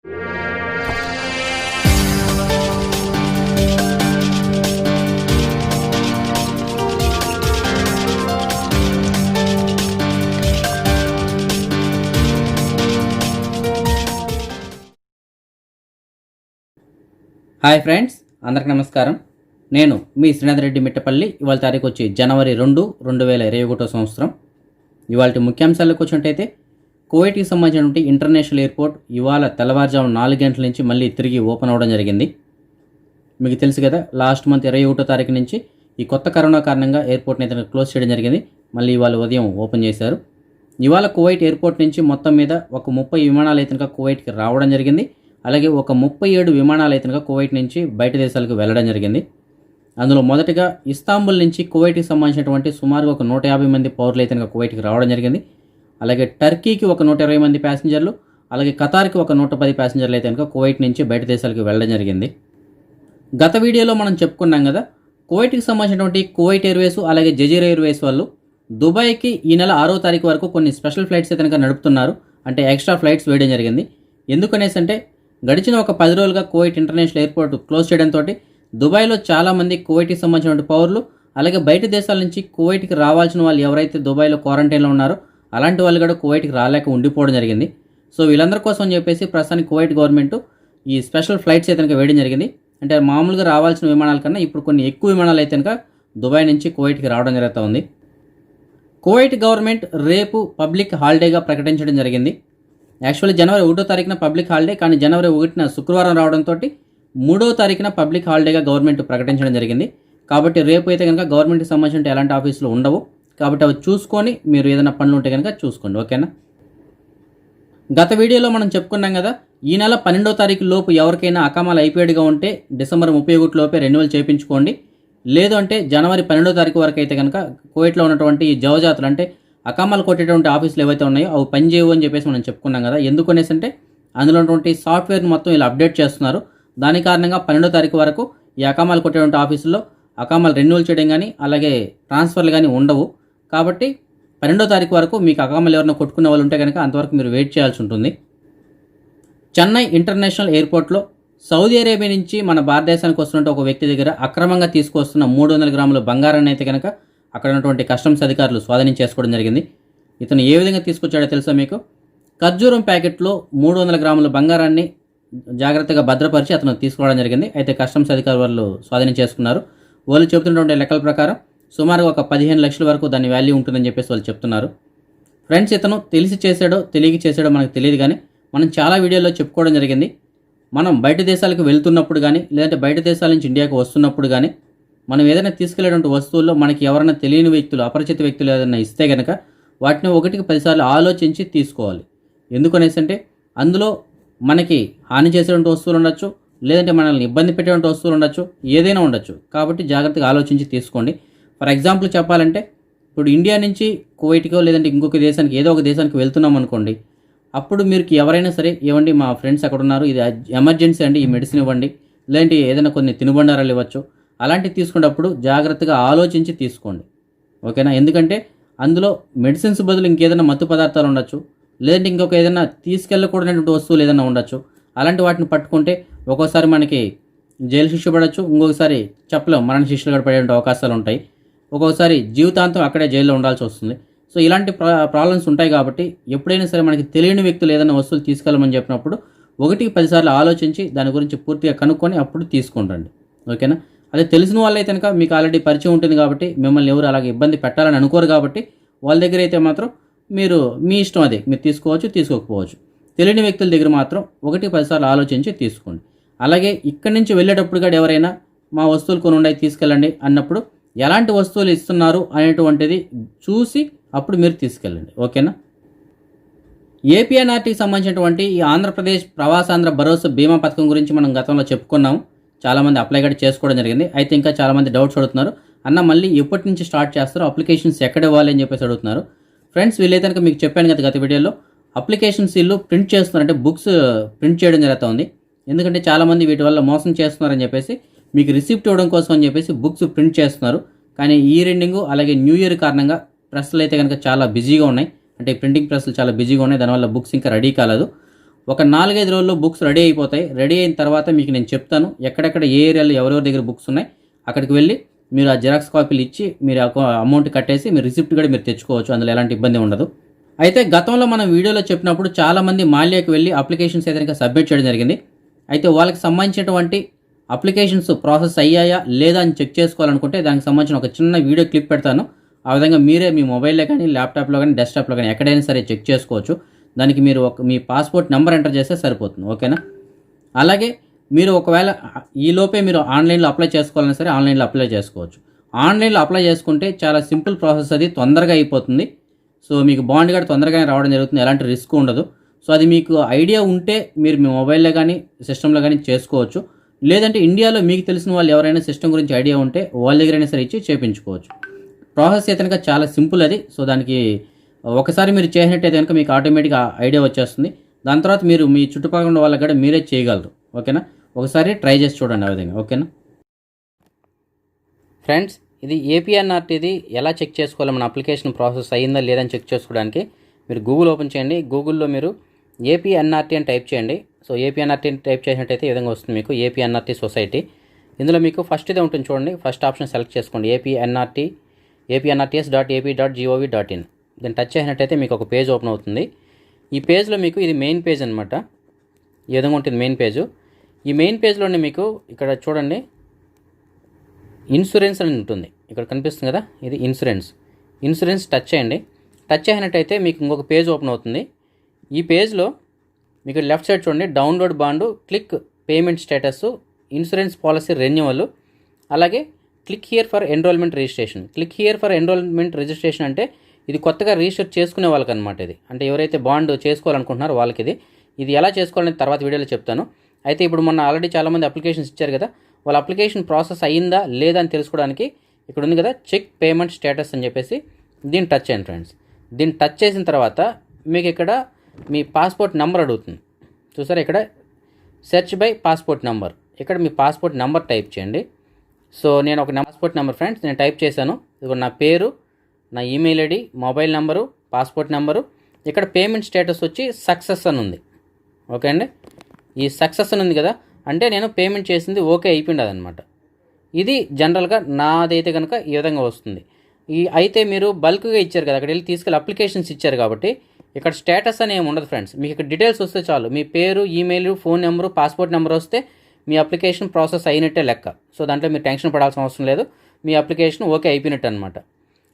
Hi friends, అందరికి నమస్కారం. నేను మీ శ్రీనాథ్ రెడ్డి మిట్టపల్లి. ఇవాళ తారీఖు వచ్చి జనవరి 2, 2021 సంవత్సరం. ఇవాళ ముఖ్యాంశాలకు వచ్చినట్టయితే కువైట్కి సంబంధించినటువంటి ఇంటర్నేషనల్ ఎయిర్పోర్ట్ ఇవాళ తెల్లవారుజాము 4 గంటల నుంచి మళ్ళీ తిరిగి ఓపెన్ అవ్వడం జరిగింది. మీకు తెలుసు కదా, లాస్ట్ మంత్ 21వ తారీఖు నుంచి ఈ కొత్త కరోనా కారణంగా ఎయిర్పోర్ట్ని అయితే క్లోజ్ చేయడం జరిగింది. మళ్ళీ ఇవాళ ఉదయం ఓపెన్ చేశారు. ఇవాళ కువైట్ ఎయిర్పోర్ట్ నుంచి మొత్తం మీద ఒక 30 విమానాలు అయితే కువైట్కి రావడం జరిగింది. అలాగే ఒక 37 విమానాలు అయితే కువైట్ నుంచి బయట దేశాలకు వెళ్ళడం జరిగింది. అందులో మొదటగా ఇస్తాంబుల్ నుంచి కువైట్కి సంబంధించినటువంటి సుమారుగా ఒక 150 మంది పౌరులు అయితే కువైట్కి రావడం జరిగింది. అలాగే టర్కీకి ఒక 120 మంది ప్యాసింజర్లు, అలాగే ఖతార్కి ఒక 110 ప్యాసింజర్లు అయితే కువైట్ నుంచి బయట దేశాలకు వెళ్ళడం జరిగింది. గత వీడియోలో మనం చెప్పుకున్నాం కదా, కువైట్కి సంబంధించినటువంటి కువైట్ ఎయిర్వేస్ అలాగే జజీరా ఎయిర్వేస్ వాళ్ళు దుబాయ్కి ఈ నెల 6వ తారీఖు వరకు కొన్ని స్పెషల్ ఫ్లైట్స్ అయితే నడుపుతున్నారు. అంటే ఎక్స్ట్రా ఫ్లైట్స్ వేయడం జరిగింది. ఎందుకనేసి అంటే గడిచిన ఒక 10 రోజులుగా కువైట్ ఇంటర్నేషనల్ ఎయిర్పోర్ట్ క్లోజ్ చేయడంతో దుబాయ్లో చాలామంది కువైట్కి సంబంధించిన పౌరులు అలాగే బయట దేశాల నుంచి కువైట్కి రావాల్సిన వాళ్ళు ఎవరైతే దుబాయ్లో క్వారంటైన్లో ఉన్నారో అలాంటి వాళ్ళు కూడా కువైట్కి రాలేక ఉండిపోవడం జరిగింది. సో వీళ్ళందరి కోసం అని చెప్పేసి ప్రస్తుతానికి కువైట్ గవర్నమెంట్ ఈ స్పెషల్ ఫ్లైట్స్ అయితే వేయడం జరిగింది. అంటే మామూలుగా రావాల్సిన విమానాల కన్నా ఇప్పుడు కొన్ని ఎక్కువ విమానాలు అయితే దుబాయ్ నుంచి కువైట్కి రావడం జరుగుతూ ఉంది. కువైట్ గవర్నమెంట్ రేపు పబ్లిక్ హాలిడేగా ప్రకటించడం జరిగింది. యాక్చువల్లీ జనవరి 1వ తారీఖున పబ్లిక్ హాలిడే, కానీ జనవరి 1న శుక్రవారం రావడంతో 3వ తారీఖున పబ్లిక్ హాలిడేగా గవర్నమెంట్ ప్రకటించడం జరిగింది. కాబట్టి రేపు అయితే కనుక గవర్నమెంట్కి సంబంధించిన ఎలాంటి ఆఫీసులు ఉండవు. కాబట్టి అవి చూసుకొని మీరు ఏదైనా పనులు ఉంటే కనుక చూసుకోండి, ఓకేనా. గత వీడియోలో మనం చెప్పుకున్నాం కదా, ఈ నెల 12వ తారీఖు లోపు ఎవరికైనా అకామాలు అయిపోయాడుగా ఉంటే డిసెంబర్ 31 లోపే రెన్యువల్ చేయించుకోండి. లేదు అంటే జనవరి 12వ తారీఖు వరకు అయితే కనుక కువైట్లో ఉన్నటువంటి జవజాతులు అంటే అకామాలు కొట్టేటువంటి ఆఫీసులు ఏవైతే ఉన్నాయో అవి పనిచేయవు అని చెప్పేసి మనం చెప్పుకున్నాం కదా. ఎందుకనేసి అంటే అందులో ఉన్నటువంటి సాఫ్ట్వేర్ని మొత్తం ఇలా అప్డేట్ చేస్తున్నారు. దాని కారణంగా 12వ తారీఖు వరకు ఈ అకామాలు కొట్టేటువంటి ఆఫీసుల్లో అకామాలు రెన్యువల్ చేయడం కానీ అలాగే ట్రాన్స్ఫర్లు కానీ ఉండవు. కాబట్టి 12వ తారీఖు వరకు మీకు అకామాలు ఎవరైనా కొట్టుకునే వాళ్ళు ఉంటే కనుక అంతవరకు మీరు వెయిట్ చేయాల్సి ఉంటుంది. చెన్నై ఇంటర్నేషనల్ ఎయిర్పోర్ట్లో సౌదీ అరేబియా నుంచి మన భారతదేశానికి వస్తున్న ఒక వ్యక్తి దగ్గర అక్రమంగా తీసుకొస్తున్న 300 గ్రాముల బంగారాన్ని అయితే కనుక అక్కడ ఉన్నటువంటి కస్టమ్స్ అధికారులు స్వాధీనం చేసుకోవడం జరిగింది. ఇతను ఏ విధంగా తీసుకొచ్చాడో తెలుసా మీకు? ఖర్జూరం ప్యాకెట్లో 300 గ్రాముల బంగారాన్ని జాగ్రత్తగా భద్రపరిచి అతను తీసుకోవడం జరిగింది. అయితే కస్టమ్స్ అధికారులు వాళ్ళు స్వాధీనం చేసుకున్నారు. వాళ్ళు చెబుతున్నటువంటి లెక్కల ప్రకారం సుమారుగా ఒక 15 లక్షల వరకు దాని వాల్యూ ఉంటుందని చెప్పేసి వాళ్ళు చెప్తున్నారు. ఫ్రెండ్స్, ఇతను తెలిసి చేశాడో తెలియక చేశాడో మనకు తెలియదు, కానీ మనం చాలా వీడియోలో చెప్పుకోవడం జరిగింది. మనం బయట దేశాలకు వెళ్తున్నప్పుడు కానీ లేదంటే బయట దేశాల నుంచి ఇండియాకు వస్తున్నప్పుడు కానీ మనం ఏదైనా తీసుకెళ్లేటువంటి వస్తువుల్లో మనకి ఎవరైనా తెలియని వ్యక్తులు, అపరిచిత వ్యక్తులు ఏదైనా ఇస్తే కనుక వాటిని 1కి 10 సార్లు ఆలోచించి తీసుకోవాలి. ఎందుకనేసి అంటే అందులో మనకి హాని చేసేటువంటి వస్తువులు ఉండొచ్చు, లేదంటే మనల్ని ఇబ్బంది పెట్టేటువంటి వస్తువులు ఉండొచ్చు, ఏదైనా ఉండొచ్చు. కాబట్టి జాగ్రత్తగా ఆలోచించి తీసుకోండి. ఫర్ ఎగ్జాంపుల్ చెప్పాలంటే ఇప్పుడు ఇండియా నుంచి కువైట్కో లేదంటే ఇంకొక దేశానికి ఏదో ఒక దేశానికి వెళ్తున్నాం అనుకోండి. అప్పుడు మీరు ఎవరైనా సరే, ఇవ్వండి మా ఫ్రెండ్స్ అక్కడ ఉన్నారు, ఇది ఎమర్జెన్సీ అండి, ఈ మెడిసిన్ ఇవ్వండి, లేదంటే ఏదైనా కొన్ని తినుబండారాలు ఇవ్వచ్చు, అలాంటివి తీసుకున్నప్పుడు జాగ్రత్తగా ఆలోచించి తీసుకోండి, ఓకేనా. ఎందుకంటే అందులో మెడిసిన్స్ బదులు ఇంకేదైనా మత్తు పదార్థాలు ఉండొచ్చు, లేదంటే ఇంకొక ఏదైనా తీసుకెళ్ళకూడనటువంటి వస్తువులు ఏదైనా ఉండొచ్చు. అలాంటి వాటిని పట్టుకుంటే ఒక్కోసారి మనకి జైలు శిక్ష పడవచ్చు, ఇంకొకసారి చెప్పలేం మరణ శిక్షలు కూడా పడే అవకాశాలు ఉంటాయి. ఒక్కొక్కసారి జీవితాంతం అక్కడే జైల్లో ఉండాల్సి వస్తుంది. సో ఇలాంటి ప్రాబ్లమ్స్ ఉంటాయి. కాబట్టి ఎప్పుడైనా సరే మనకి తెలియని వ్యక్తులు ఏదైనా వస్తువులు తీసుకెళ్ళమని చెప్పినప్పుడు 1కి 10 సార్లు ఆలోచించి దాని గురించి పూర్తిగా కనుక్కొని అప్పుడు తీసుకుంటండి, ఓకేనా. అదే తెలిసిన వాళ్ళైతే కనుక మీకు ఆల్రెడీ పరిచయం ఉంటుంది కాబట్టి మిమ్మల్ని ఎవరు అలాగే ఇబ్బంది పెట్టాలని అనుకోరు. కాబట్టి వాళ్ళ దగ్గర అయితే మాత్రం మీరు మీ ఇష్టం, అదే మీరు తీసుకోవచ్చు, తీసుకోకపోవచ్చు. తెలియని వ్యక్తుల దగ్గర మాత్రం 1కి 10 సార్లు ఆలోచించి తీసుకోండి. అలాగే ఇక్కడి నుంచి వెళ్ళేటప్పుడు కూడా ఎవరైనా మా వస్తువులు కొన్ని ఉన్నాయి తీసుకెళ్ళండి అన్నప్పుడు ఎలాంటి వస్తువులు ఇస్తున్నారు అనేటువంటిది చూసి అప్పుడు మీరు తీసుకెళ్ళండి, ఓకేనా. ఏపీఎన్ఆర్టీకి సంబంధించినటువంటి ఈ ఆంధ్రప్రదేశ్ ప్రవాసాంధ్ర భరోసా బీమా పథకం గురించి మనం గతంలో చెప్పుకున్నాము. చాలామంది అప్లై కూడా చేసుకోవడం జరిగింది. అయితే ఇంకా చాలామంది డౌట్స్ అడుగుతున్నారు, అన్న మళ్ళీ ఎప్పటి నుంచి స్టార్ట్ చేస్తారో, అప్లికేషన్స్ ఎక్కడ ఇవ్వాలి అని చెప్పేసి అడుగుతున్నారు. ఫ్రెండ్స్, వీళ్ళైతే కనుక మీకు చెప్పాను కదా గత వీడియోలో, అప్లికేషన్స్ వీళ్ళు ప్రింట్ చేస్తున్నారంటే బుక్స్ ప్రింట్ చేయడం జరుగుతుంది. ఎందుకంటే చాలామంది వీటి వల్ల మోసం చేస్తున్నారని చెప్పేసి మీకు రిసిప్ట్ ఇవ్వడం కోసం అని చెప్పేసి బుక్స్ ప్రింట్ చేస్తున్నారు. కానీ ఈ రెండింగ్ అలాగే న్యూ ఇయర్ కారణంగా ప్రెస్లు అయితే కనుక చాలా బిజీగా ఉన్నాయి. అంటే ప్రింటింగ్ ప్రెస్లు చాలా బిజీగా ఉన్నాయి. దానివల్ల బుక్స్ ఇంకా రెడీ కాలేదు. ఒక 4-5 రోజుల్లో బుక్స్ రెడీ అయిపోతాయి. రెడీ అయిన తర్వాత మీకు నేను చెప్తాను ఎక్కడెక్కడ ఏ ఏరియాలో ఎవరెవరి దగ్గర బుక్స్ ఉన్నాయి అక్కడికి వెళ్ళి మీరు ఆ జిరాక్స్ కాపీలు ఇచ్చి మీరు అమౌంట్ కట్టేసి మీరు రిసిప్ట్ కూడా మీరు తెచ్చుకోవచ్చు. అందులో ఎలాంటి ఇబ్బంది ఉండదు. అయితే గతంలో మనం వీడియోలో చెప్పినప్పుడు చాలామంది మాల్యాకి వెళ్ళి అప్లికేషన్స్ ఏదైనా సబ్మిట్ చేయడం జరిగింది. అయితే వాళ్ళకి సంబంధించినటువంటి అప్లికేషన్స్ ప్రాసెస్ అయ్యాయా లేదా అని చెక్ చేసుకోవాలనుకుంటే దానికి సంబంధించిన ఒక చిన్న వీడియో క్లిప్ పెడతాను. ఆ విధంగా మీరే మీ మొబైల్లో కానీ ల్యాప్టాప్లో కానీ డెస్క్టాప్లో కానీ ఎక్కడైనా సరే చెక్ చేసుకోవచ్చు. దానికి మీరు మీ పాస్పోర్ట్ నెంబర్ ఎంటర్ చేస్తే సరిపోతుంది. ఓకేనా? అలాగే మీరు ఒకవేళ ఈలోపే మీరు ఆన్లైన్లో అప్లై చేసుకోవాలన్నా సరే ఆన్లైన్లో అప్లై చేసుకోవచ్చు. ఆన్లైన్లో అప్లై చేసుకుంటే చాలా సింపుల్ ప్రాసెస్, అది తొందరగా అయిపోతుంది. సో మీకు బాండ్ కూడా తొందరగానే రావడం జరుగుతుంది, ఎలాంటి రిస్క్ ఉండదు. సో అది మీకు ఐడియా ఉంటే మీరు మీ మొబైల్లో కానీ సిస్టంలో కానీ చేసుకోవచ్చు. లేదంటే ఇండియాలో మీకు తెలిసిన వాళ్ళు ఎవరైనా సిస్టమ్ గురించి ఐడియా ఉంటే వాళ్ళ దగ్గరైనా సరే ఇచ్చి చేయించుకోవచ్చు. ప్రాసెస్ అయితే కనుక చాలా సింపుల్ అది. సో దానికి ఒకసారి మీరు చేసినట్టయితే కనుక మీకు ఆటోమేటిక్గా ఐడియా వచ్చేస్తుంది. దాని తర్వాత మీరు మీ చుట్టుపక్కల ఉన్న వాళ్ళకి కూడా మీరే చేయగలరు. ఓకేనా? ఒకసారి ట్రై చేసి చూడండి ఆ విధంగా. ఓకేనా ఫ్రెండ్స్? ఇది ఏపీఎన్ఆర్టీది ఎలా చెక్ చేసుకోవాలి, మన అప్లికేషన్ ప్రాసెస్ అయ్యిందా లేదని చెక్ చేసుకోవడానికి మీరు గూగుల్ ఓపెన్ చేయండి. గూగుల్లో మీరు ఏపీఎన్ఆర్టీ అని టైప్ చేయండి. సో ఏపీఎన్ఆర్టీ టైప్ చేసినట్టయితే ఈ విధంగా వస్తుంది మీకు ఏపీఎన్ఆర్టీ సొసైటీ. ఇందులో మీకు ఫస్ట్ ఇదే ఉంటుంది చూడండి. ఫస్ట్ ఆప్షన్ సెలెక్ట్ చేసుకోండి, ఏపీఎన్ఆర్టీఎస్.ఏపీ.gov.in. దీన్ని టచ్ చేసినట్టయితే మీకు ఒక పేజ్ ఓపెన్ అవుతుంది. ఈ పేజ్లో మీకు ఇది మెయిన్ పేజ్ అనమాట. ఈ విధంగా ఉంటుంది మెయిన్ పేజు. ఈ మెయిన్ పేజ్లోనే మీకు ఇక్కడ చూడండి ఇన్సూరెన్స్ అని ఉంటుంది. ఇక్కడ కనిపిస్తుంది కదా, ఇది ఇన్సూరెన్స్ టచ్ చేయండి. టచ్ అయినట్టయితే మీకు ఇంకొక పేజ్ ఓపెన్ అవుతుంది. ఈ పేజ్లో మీకు లెఫ్ట్ సైడ్ చూడండి download bond, click payment status, insurance policy renewal, అలాగే click here for enrolment registration. Click here for enrolment registration అంటే ఇది కొత్తగా రిజిస్టర్ చేసుకునే వాళ్ళకి అనమాట. ఇది అంటే ఎవరైతే బాండ్ చేసుకోవాలనుకుంటున్నారో వాళ్ళకి ఇది ఎలా చేసుకోవాలని తర్వాత వీడియోలో చెప్తాను. అయితే ఇప్పుడు మొన్న ఆల్రెడీ చాలామంది అప్లికేషన్స్ ఇచ్చారు కదా, వాళ్ళ అప్లికేషన్ ప్రాసెస్ అయ్యిందా లేదా అని తెలుసుకోవడానికి ఇక్కడ ఉంది కదా చెక్ పేమెంట్ స్టేటస్ అని చెప్పేసి, దీన్ని టచ్ చేయండి ఫ్రెండ్స్. దీన్ని టచ్ చేసిన తర్వాత మీకు ఇక్కడ మీ పాస్పోర్ట్ నెంబర్ అడుగుతుంది. చూసారా ఇక్కడ సెర్చ్ బై పాస్పోర్ట్ నెంబర్. ఇక్కడ మీ పాస్పోర్ట్ నెంబర్ టైప్ చేయండి. సో నేను ఒక పాస్పోర్ట్ నెంబర్ ఫ్రెండ్స్ నేను టైప్ చేశాను. ఇది నా పేరు, నా email ID, mobile number, passport number. ఇక్కడ పేమెంట్ స్టేటస్ వచ్చి సక్సెస్ అని ఉంది. ఓకే అండి, ఈ సక్సెస్ అని ఉంది కదా, అంటే నేను పేమెంట్ చేసింది ఓకే అయిపోయింది అనమాట. ఇది జనరల్గా నాదైతే కనుక ఈ విధంగా వస్తుంది. అయితే మీరు బల్క్గా ఇచ్చారు కదా, అక్కడ వెళ్ళి తీసుకెళ్ళి అప్లికేషన్స్ ఇచ్చారు కాబట్టి ఇక్కడ స్టేటస్ అని ఏమి ఉండదు ఫ్రెండ్స్. మీకు ఇక్కడ డీటెయిల్స్ వస్తే చాలు, మీ పేరు, email, phone number, passport number వస్తే మీ అప్లికేషన్ ప్రాసెస్ అయినట్టే లెక్క. సో దాంట్లో మీరు టెన్షన్ పడాల్సిన అవసరం లేదు, మీ అప్లికేషన్ ఓకే అయిపోయినట్టు అనమాట.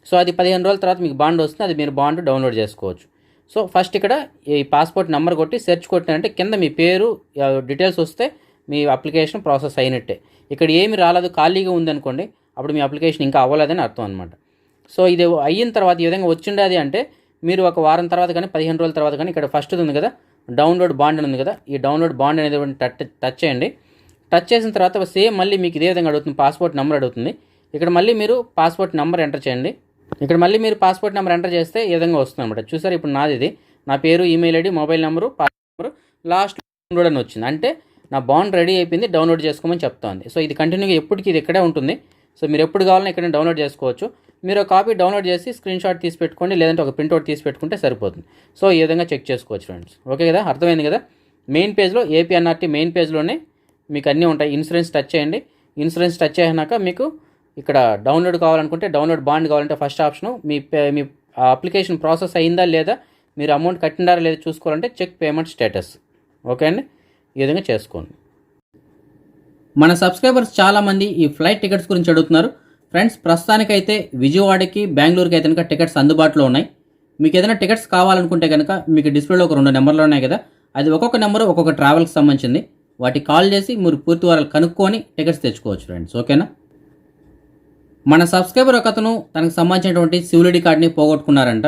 సో అది 15 రోజుల తర్వాత మీకు బాండ్ వస్తుంది, అది మీరు బాండ్ డౌన్లోడ్ చేసుకోవచ్చు. సో ఫస్ట్ ఇక్కడ ఈ పాస్పోర్ట్ నెంబర్ కొట్టి సెర్చ్ కొట్టినంటే కింద మీ పేరు డీటెయిల్స్ వస్తే మీ అప్లికేషన్ ప్రాసెస్ అయినట్టే. ఇక్కడ ఏమి రాలేదు ఖాళీగా ఉందనుకోండి, అప్పుడు మీ అప్లికేషన్ ఇంకా అవ్వలేదని అర్థం అనమాట. సో ఇది అయిన తర్వాత ఈ విధంగా వచ్చిండేది అంటే మీరు ఒక వారం తర్వాత కానీ 15 రోజుల తర్వాత కానీ ఇక్కడ ఫస్ట్ ఉంది కదా డౌన్లోడ్ బాండ్ అని ఉంది కదా, ఈ డౌన్లోడ్ బాండ్ అనేది టచ్ చేయండి. టచ్ చేసిన తర్వాత సేమ్ మళ్ళీ మీకు ఇదే విధంగా అడుగుతుంది, పాస్పోర్ట్ నెంబర్ అడుగుతుంది. ఇక్కడ మళ్ళీ మీరు పాస్పోర్ట్ నెంబర్ ఎంటర్ చేయండి. ఇక్కడ మళ్ళీ మీరు పాస్పోర్ట్ నెంబర్ ఎంటర్ చేస్తే ఈ విధంగా వస్తుంది అనమాట. చూసారు, ఇప్పుడు నాది ఇది, నా పేరు, email ID, mobile number, passport number, last download అని వచ్చింది. అంటే నా బాండ్ రెడీ అయిపోయింది, డౌన్లోడ్ చేసుకోమని చెప్తోంది. సో ఇది కంటిన్యూగా ఎప్పటికీ ఇది ఇక్కడే ఉంటుంది. సో మీరు ఎప్పుడు కావాలన్నా ఇక్కడ డౌన్లోడ్ చేసుకోవచ్చు. మీరు ఒక కాపీ డౌన్లోడ్ చేసి స్క్రీన్ షాట్ తీసి పెట్టుకోండి, లేదంటే ఒక ప్రింట్అవుట్ తీసి పెట్టుకుంటే సరిపోతుంది. సో ఈ విధంగా చెక్ చేసుకోవచ్చు ఫ్రెండ్స్. ఓకే కదా, అర్థమైంది కదా. మెయిన్ పేజ్లో ఏపీఎన్ఆర్టీ మెయిన్ పేజ్లోనే మీకు అన్నీ ఉంటాయి. ఇన్సూరెన్స్ టచ్ చేయండి. ఇన్సూరెన్స్ టచ్ అయినాక మీకు ఇక్కడ డౌన్లోడ్ కావాలనుకుంటే డౌన్లోడ్ బాండ్ కావాలంటే ఫస్ట్ ఆప్షను మీ అప్లికేషన్ ప్రాసెస్ అయిందా లేదా, మీరు అమౌంట్ కట్టినారా లేదా చూసుకోవాలంటే చెక్ పేమెంట్ స్టేటస్. ఓకే అండి, ఈ విధంగా చేసుకోండి. మన సబ్స్క్రైబర్స్ చాలామంది ఈ ఫ్లైట్ టికెట్స్ గురించి అడుగుతున్నారు ఫ్రెండ్స్. ప్రస్తుతానికైతే విజయవాడకి, బెంగళూరుకి అయితే కనుక టికెట్స్ అందుబాటులో ఉన్నాయి. మీకు ఏదైనా టికెట్స్ కావాలనుకుంటే కనుక మీకు డిస్ప్లేలో ఒక 2 నెంబర్లు ఉన్నాయి కదా, అది ఒక్కొక్క నెంబరు ఒక్కొక్క ట్రావెల్కి సంబంధించింది. వాటికి కాల్ చేసి మీరు పూర్తి వారాలు కనుక్కొని టికెట్స్ తెచ్చుకోవచ్చు ఫ్రెండ్స్. ఓకేనా. మన సబ్స్క్రైబర్ ఒకతను తనకు సంబంధించినటువంటి సివిలిటీ కార్డ్ని పోగొట్టుకున్నారంట.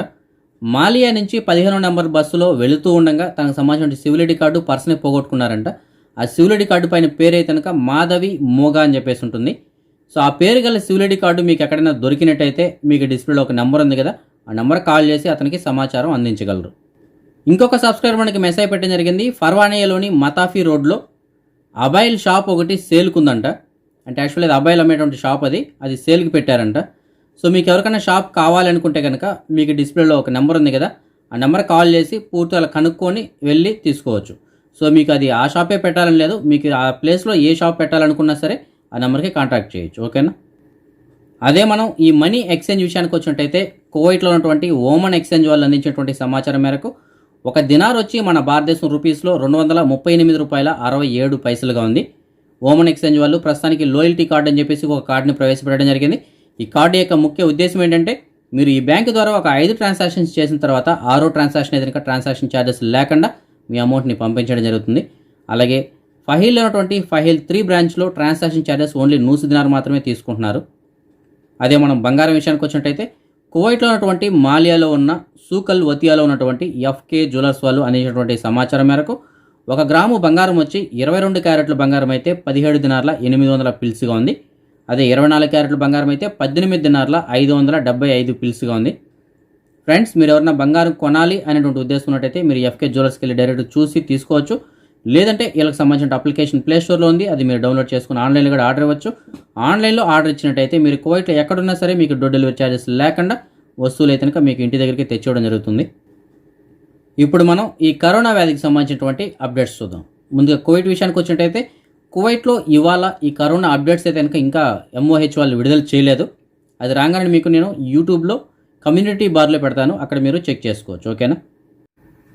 మాలియా నుంచి 15వ నెంబర్ బస్సులో వెళుతూ ఉండగా తనకు సంబంధించిన సివిలిటీ కార్డు పర్సనే పోగొట్టుకున్నారంట. ఆ సివిలిటీ కార్డు పైన పేరు అయితే కనుక మాధవి మోగా అని చెప్పేసి ఉంటుంది. సో ఆ పేరు గల సివిలిటీ కార్డు మీకు ఎక్కడైనా దొరికినట్టయితే మీకు డిస్ప్లేలో ఒక నెంబర్ ఉంది కదా, ఆ నెంబర్ కాల్ చేసి అతనికి సమాచారం అందించగలరు. ఇంకొక సబ్స్క్రైబర్ మనకి మెసేజ్ పెట్టడం జరిగింది. ఫర్వానియాలోని మతాఫీ రోడ్లో అబాయిల్ షాప్ ఒకటి సేల్కుందంట. అంటే యాక్చువల్లీ అది అబ్బాయిలు అమ్మేటువంటి షాప్, అది సేల్కి పెట్టారంట. సో మీకు ఎవరికైనా షాప్ కావాలనుకుంటే కనుక మీకు డిస్ప్లేలో ఒక నెంబర్ ఉంది కదా, ఆ నెంబర్ కాల్ చేసి పూర్తిగా కనుక్కొని వెళ్ళి తీసుకోవచ్చు. సో మీకు అది ఆ షాపే పెట్టాలని లేదు, మీకు ఆ ప్లేస్లో ఏ షాప్ పెట్టాలనుకున్నా సరే ఆ నెంబర్కి కాంటాక్ట్ చేయొచ్చు. ఓకేనా. అదే మనం ఈ మనీ ఎక్స్చేంజ్ విషయానికి వచ్చినట్టయితే కువైట్లో ఉన్నటువంటి ఓమన్ ఎక్స్చేంజ్ వాళ్ళు అందించినటువంటి సమాచారం మేరకు ఒక దినార్ వచ్చి మన భారతదేశం రూపీస్లో $238.67గా ఉంది. ఓమన్ ఎక్స్చేంజ్ వాళ్ళు ప్రస్తుతానికి లోయల్టీ కార్డు అని చెప్పేసి ఒక కార్డుని ప్రవేశపెట్టడం జరిగింది. ఈ కార్డు యొక్క ముఖ్య ఉద్దేశం ఏంటంటే మీరు ఈ బ్యాంకు ద్వారా ఒక 5 ట్రాన్సాక్షన్స్ చేసిన తర్వాత 6వ ట్రాన్సాక్షన్ ఏదైనా ట్రాన్సాక్షన్ ఛార్జెస్ లేకుండా మీ అమౌంట్ని పంపించడం జరుగుతుంది. అలాగే ఫహీల్లో ఉన్నటువంటి ఫహీల్ 3 బ్రాంచ్లో ట్రాన్సాక్షన్ ఛార్జెస్ ఓన్లీ 100 దినార్ మాత్రమే తీసుకుంటున్నారు. అదే మనం బంగారం విషయానికి వచ్చినట్టయితే కువైట్లో ఉన్నటువంటి మాలియాలో ఉన్న సూకల్ వతియాలో ఉన్నటువంటి ఎఫ్కే జ్యువెలర్స్ వాళ్ళు అందించినటువంటి సమాచారం మేరకు 1 గ్రాము బంగారం వచ్చి 22 క్యారెట్ల బంగారం అయితే 17 దినార్ల 800 పిల్స్గా ఉంది. అదే 24 క్యారెట్ల బంగారం అయితే 18 దినార్ల 575 పిల్స్గా ఉంది. ఫ్రెండ్స్, మీరు ఎవరైనా బంగారం కొనాలి అనేటువంటి ఉద్దేశం ఉన్నట్టయితే మీరు ఎఫ్కే జ్యువెలర్స్కి వెళ్ళి డైరెక్ట్ చూసి తీసుకోవచ్చు. లేదంటే వీళ్ళకి సంబంధించిన అప్లికేషన్ ప్లే స్టోర్లో ఉంది, అది మీరు డౌన్లోడ్ చేసుకుని ఆన్లైన్లో కూడా ఆర్డర్ ఇవ్వచ్చు. ఆన్లైన్లో ఆర్డర్ ఇచ్చినట్టయితే మీరు కువైట్లో ఎక్కడున్నా సరే మీకు డోర్ డెలివరీ ఛార్జెస్ లేకుండా వస్తువులు అయితే కనుక మీకు ఇంటి దగ్గరికి తెచ్చివ్వడం జరుగుతుంది. ఇప్పుడు మనం ఈ కరోనా వ్యాధికి సంబంధించినటువంటి అప్డేట్స్ చూద్దాం. ముందుగా కువైట్ విషయానికి వచ్చినట్టయితే కువైట్లో ఇవాళ ఈ కరోనా అప్డేట్స్ అయితే కనుక ఇంకా MOH వాళ్ళు విడుదల చేయలేదు. అది రాగానే మీకు నేను యూట్యూబ్లో కమ్యూనిటీ బార్లో పెడతాను, అక్కడ మీరు చెక్ చేసుకోవచ్చు. ఓకేనా.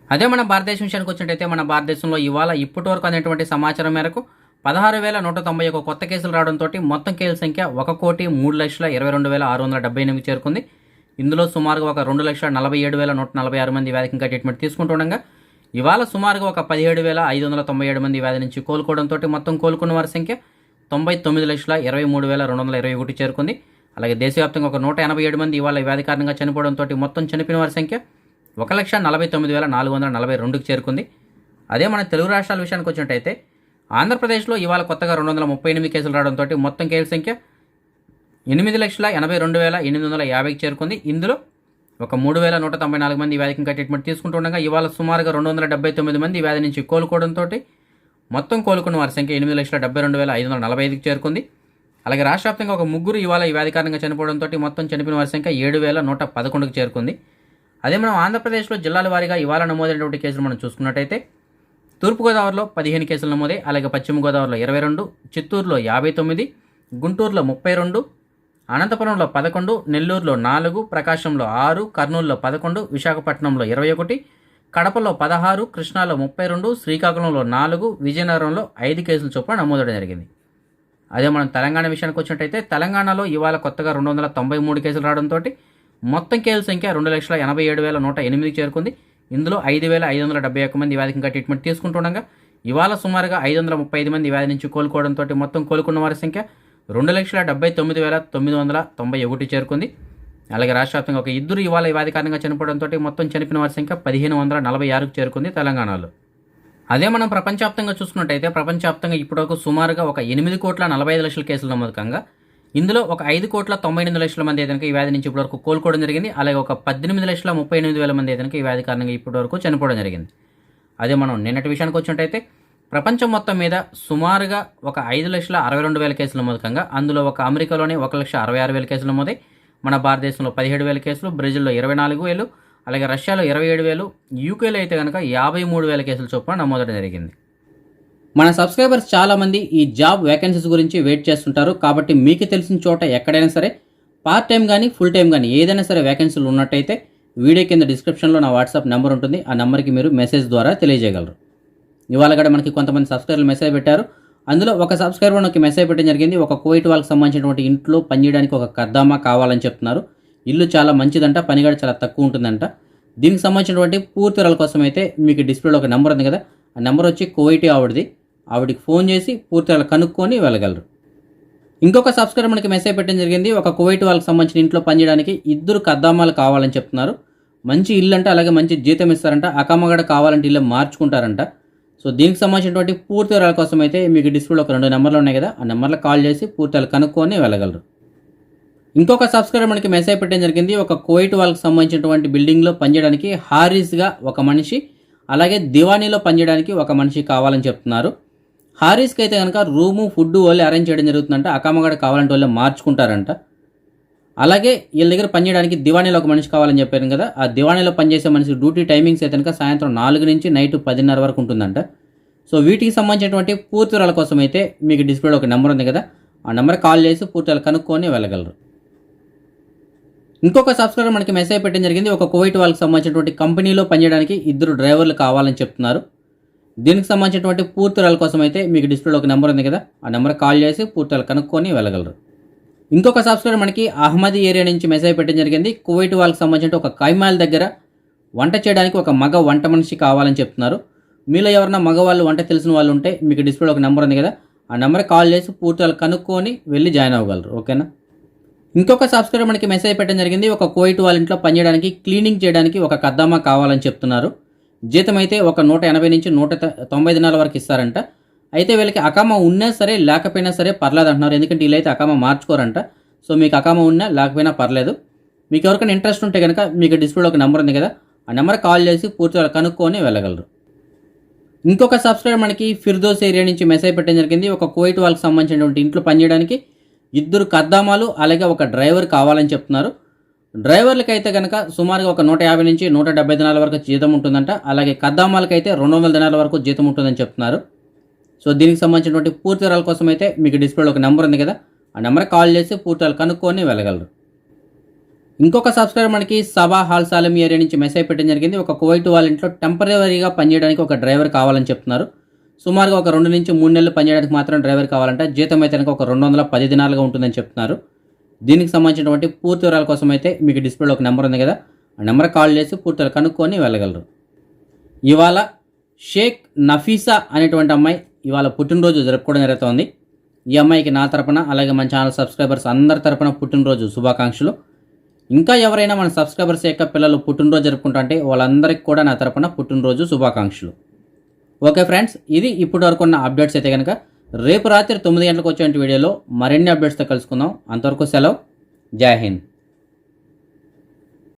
అదే మన భారతదేశం విషయానికి వచ్చినట్టయితే మన భారతదేశంలో ఇవాళ ఇప్పటి వరకు అనేటువంటి సమాచారం మేరకు 16,191 కొత్త కేసులు రావడంతో మొత్తం కేసుల సంఖ్య 1,03,22,678 చేరుకుంది. ఇందులో సుమారుగా 2,47,146 మంది వ్యాధికి ఇంకా ట్రీట్మెంట్ తీసుకుంటుండగా ఇవాళ సుమారుగా 17,597 మంది వ్యాధి నుంచి కోలుకోవడంతో మొత్తం కోలుకున్న వారి సంఖ్య 99,23,221 చేరుకుంది. అలాగే దేశవ్యాప్తంగా 187 మంది ఇవాళ వ్యాధి కారణంగా చనిపోవడంతో మొత్తం చనిపోయిన వారి సంఖ్య 1,49,442 చేరుకుంది. అదే మన తెలుగు రాష్ట్రాల విషయానికి వచ్చినట్టయితే ఆంధ్రప్రదేశ్లో ఇవాళ కొత్తగా 238 కేసులు రావడంతో మొత్తం కేసుల సంఖ్య 8,82,850 చేరుకుంది. ఇందులో 3,194 మంది వ్యాధికి ఇంకా ట్రీట్మెంట్ తీసుకుంటుండగా ఇవాళ సుమారుగా 279 మంది వ్యాధి నుంచి కోలుకోవడంతో మొత్తం కోలుకున్న వారి సంఖ్య 8,72,545 చేరుకుంది. అలాగే రాష్ట్ర వ్యాప్తంగా 3 ఇవాళ ఈ వ్యాధి కారణంగా చనిపోవడంతో మొత్తం చనిపోయిన వారి సంఖ్య 7,111 చేరుకుంది. అదే మనం ఆంధ్రప్రదేశ్లో జిల్లాల వారీగా ఇవాళ నమోదైనటువంటి కేసులు మనం చూసుకున్నట్టయితే తూర్పుగోదావరిలో 15 కేసులు నమోదై, అలాగే పశ్చిమ గోదావరిలో 22, చిత్తూరులో 59, గుంటూరులో 32, అనంతపురంలో 11, నెల్లూరులో 4, ప్రకాశంలో 6, కర్నూలులో 11, విశాఖపట్నంలో 21, కడపలో 16, కృష్ణాలో 32, శ్రీకాకుళంలో 4, విజయనగరంలో 5 కేసులు చొప్పున నమోదవడం జరిగింది. అదే మనం తెలంగాణ విషయానికి వచ్చినట్టయితే తెలంగాణలో ఇవాళ కొత్తగా 293 కేసులు రావడంతో మొత్తం కేసుల సంఖ్య 2,87,108 చేరుకుంది. ఇందులో 5,571 మంది వ్యాధికి ఇంకా ట్రీట్మెంట్ తీసుకుంటుండగా ఇవాళ సుమారుగా 535 మంది వ్యాధి నుంచి కోలుకోవడంతో మొత్తం కోలుకున్న వారి సంఖ్య 2,79,991 చేరుకుంది. అలాగే రాష్ట్ర వ్యాప్తంగా 2 ఇవాళ ఈ వ్యాధి కారణంగా చనిపోవడంతో మొత్తం చనిపోయిన వారి సంఖ్య 1,546 చేరుకుంది తెలంగాణలో. అదే మనం ప్రపంచవ్యాప్తంగా చూసుకున్నట్టయితే ప్రపంచవ్యాప్తంగా ఇప్పటివరకు సుమారుగా 8,45,00,000 కేసులు నమోదు కాగా ఇందులో 5,98,00,000 మంది ఏదైనా ఈ వ్యాధి నుంచి ఇప్పటివరకు కోలుకోవడం జరిగింది. అలాగే 18,38,000 మంది ఏదైనా ఈ వ్యాధి కారణంగా ఇప్పటివరకు చనిపోవడం జరిగింది. అదే మనం నిన్నటి విషయానికి వచ్చినట్టయితే ప్రపంచం మొత్తం మీద సుమారుగా 5,62,000 కేసులు నమోదు కాగా అందులో అమెరికాలోనే 1,66,000 కేసులు నమోదై, మన భారతదేశంలో 17,000 కేసులు, బ్రెజిల్లో 24,000, అలాగే రష్యాలో 27,000, యూకేలో అయితే కనుక 53,000 కేసులు చొప్పున నమోదవడం జరిగింది. మన సబ్స్క్రైబర్స్ చాలామంది ఈ జాబ్ వేకెన్సీస్ గురించి వెయిట్ చేస్తుంటారు. కాబట్టి మీకు తెలిసిన చోట ఎక్కడైనా సరే పార్ట్ టైం కానీ ఫుల్ టైం కానీ ఏదైనా సరే వేకెన్సీలు ఉన్నట్టయితే వీడియో కింద డిస్క్రిప్షన్లో నా వాట్సాప్ నెంబర్ ఉంటుంది. ఆ నెంబర్కి మీరు మెసేజ్ ద్వారా తెలియజేయగలరు. ఇవాళ కూడా మనకి కొంతమంది సబ్స్క్రైబర్లు మెసేజ్ పెట్టారు. అందులో ఒక సబ్స్క్రైబర్ నాకు మెసేజ్ పెట్టడం జరిగింది. కువైట్ వాళ్ళకి సంబంధించినటువంటి ఇంట్లో పనిచేయడానికి కర్దామా కావాలని చెప్తున్నారు. ఇల్లు చాలా మంచిదంట, పని కూడా చాలా తక్కువ ఉంటుందంట. దీనికి సంబంధించినటువంటి పూర్తి వివరాల కోసం అయితే మీకు డిస్ప్లేలో ఒక నెంబర్ ఉంది కదా, ఆ నెంబర్ వచ్చి కువైటీ ఆవిడకి ఫోన్ చేసి పూర్తి వివరాలు కనుక్కొని వెళ్ళగలరు. ఇంకొక సబ్స్క్రైబర్ మనకి మెసేజ్ పెట్టడం జరిగింది. కువైట్ వాళ్ళకి సంబంధించిన ఇంట్లో పనిచేయడానికి 2 కద్దామాలు కావాలని చెప్తున్నారు. మంచి ఇల్లు అంట, అలాగే మంచి జీతం ఇస్తారంట, అకామగడ కావాలంటే ఇల్లు మార్చుకుంటారంట. సో దీనికి సంబంధించినటువంటి పూర్తి వివరాల కోసం అయితే మీకు డిస్ప్లేలో 2 నెంబర్లు ఉన్నాయి కదా, ఆ నెంబర్లో కాల్ చేసి పూర్తి వివరాలు కనుక్కొని వెళ్ళగలరు. ఇంకొక సబ్స్క్రైబర్ మనకి మెసేజ్ పెట్టడం జరిగింది. కువైట్ వాళ్ళకి సంబంధించినటువంటి బిల్డింగ్లో పనిచేయడానికి హారీస్గా ఒక మనిషి, అలాగే దివానీలో పనిచేయడానికి ఒక మనిషి కావాలని చెప్తున్నారు. హారీస్కి అయితే కనుక రూము, ఫుడ్ వాళ్ళే అరేంజ్ చేయడం జరుగుతుందంట, అకామగడ కావాలంటే వాళ్ళే మార్చుకుంటారంట. అలాగే వీళ్ళ దగ్గర పనిచేయడానికి దివానీలో ఒక మనిషి కావాలని చెప్పారు కదా, ఆ దివానీలో పనిచేసే మనిషి డ్యూటీ టైమింగ్స్ అయితే కనుక సాయంత్రం 4 నుంచి నైట్ 10:30 వరకు ఉంటుందంట. సో వీటికి సంబంధించినటువంటి పూర్తి వివరాల కోసం అయితే మీకు డిస్ప్లేలో ఒక నెంబర్ ఉంది కదా, ఆ నెంబర్ కాల్ చేసి పూర్తిగా కనుక్కొని వెళ్ళగలరు. ఇంకొక సబ్స్క్రైబర్ మనకి మెసేజ్ పెట్టడం జరిగింది. ఒక కువైట్ వాళ్ళకి సంబంధించినటువంటి కంపెనీలో పనిచేయడానికి 2 డ్రైవర్లు కావాలని చెప్తున్నారు. దీనికి సంబంధించినటువంటి పూర్తి వివరాల కోసం అయితే మీకు డిస్ప్లేలో ఒక నెంబర్ ఉంది కదా, ఆ నెంబర్ కాల్ చేసి పూర్తిగా కనుక్కొని వెళ్ళగలరు. ఇంకొక సబ్స్క్రైబర్ మనకి అహ్మదీ ఏరియా నుంచి మెసేజ్ పెట్టడం జరిగింది. కువైట్ వాళ్ళకి సంబంధించిన ఒక కైమాల్ దగ్గర వంట చేయడానికి ఒక మగ వంట మనిషి కావాలని చెప్తున్నారు. మీలో ఎవరైనా మగవాళ్ళు వంట తెలిసిన వాళ్ళు ఉంటే మీకు డిస్ప్లేలో ఒక నెంబర్ ఉంది కదా, ఆ నెంబర్ కాల్ చేసి పూర్తిగా కనుక్కొని వెళ్ళి జాయిన్ అవ్వగలరు. ఓకేనా. ఇంకొక సబ్స్క్రైబర్ మనకి మెసేజ్ పెట్టడం జరిగింది. ఒక కువైట్ వాళ్ళ ఇంట్లో పనిచేయడానికి క్లీనింగ్ చేయడానికి ఒక కద్దామా కావాలని చెప్తున్నారు. జీతం అయితే ఒక 180 నుంచి 190 దినాల వరకు ఇస్తారంట. అయితే వీళ్ళకి అకామా ఉన్నా సరే లేకపోయినా సరే పర్లేదు అంటున్నారు. ఎందుకంటే వీళ్ళైతే అకామా మార్చుకోరంట. సో మీకు అకామా ఉన్నా లేకపోయినా పర్లేదు. మీకు ఎవరికైనా ఇంట్రెస్ట్ ఉంటే కనుక మీకు డిస్ప్లేలో ఒక నెంబర్ ఉంది కదా, ఆ నెంబర్ కాల్ చేసి పూర్తిగా కనుక్కొని వెళ్ళగలరు. ఇంకొక సబ్స్క్రైబర్ మనకి ఫిర్దోస్ ఏరియా నుంచి మెసేజ్ పెట్టడం జరిగింది. ఒక కువైట్ వాళ్ళకి సంబంధించినటువంటి ఇంట్లో పనిచేయడానికి 2 కద్దామాలు అలాగే ఒక డ్రైవర్ కావాలని చెప్తున్నారు. డ్రైవర్లకి అయితే కనుక సుమారుగా ఒక 150 నుంచి 170 దినాల వరకు జీతం ఉంటుందంట. అలాగే కద్దామాలకి అయితే 200 దినాల వరకు జీతం ఉంటుందని చెప్తున్నారు. సో దీనికి సంబంధించినటువంటి పూర్తి వివరాల కోసం అయితే మీకు డిస్ప్లేలో ఒక నెంబర్ ఉంది కదా, ఆ నెంబర్ కాల్ చేసి పూర్తిగా కనుక్కొని వెళ్ళగలరు. ఇంకొక సబ్స్క్రైబర్ మనకి సబా హాల్ సాలం ఏరియా నుంచి మెసేజ్ పెట్టడం జరిగింది. ఒక కువైట్ వాళ్ళ ఇంట్లో టెంపరీగా పనిచేయడానికి ఒక డ్రైవర్ కావాలని చెప్తున్నారు. సుమారుగా ఒక 2 నుంచి 3 నెలలు పనిచేయడానికి మాత్రం డ్రైవర్ కావాలంట. జీతం అయితే కనుక ఒక 210 దినాలుగా ఉంటుందని చెప్తున్నారు. దీనికి సంబంధించినటువంటి పూర్తి వివరాల కోసం అయితే మీకు డిస్ప్లేలో ఒక నెంబర్ ఉంది కదా, ఆ నెంబర్ కాల్ చేసి పూర్తిగా కనుక్కొని వెళ్ళగలరు. ఇవాళ షేక్ నఫీసా అనేటువంటి అమ్మాయి ఇవాళ పుట్టినరోజు జరుపుకోవడం జరుగుతోంది. ఈ అమ్మాయికి నా తరపున అలాగే మన ఛానల్ సబ్స్క్రైబర్స్ అందరి తరపున పుట్టినరోజు శుభాకాంక్షలు. ఇంకా ఎవరైనా మన సబ్స్క్రైబర్స్ యొక్క పిల్లలు పుట్టినరోజు జరుపుకుంటుంటే వాళ్ళందరికీ కూడా నా తరపున పుట్టినరోజు శుభాకాంక్షలు. ఓకే ఫ్రెండ్స్, ఇది ఇప్పటి వరకు ఉన్న అప్డేట్స్. అయితే కనుక రేపు రాత్రి 9 గంటలకు వచ్చే వీడియోలో మరిన్ని అప్డేట్స్తో కలుసుకుందాం. అంతవరకు సెలవు. జై హింద్.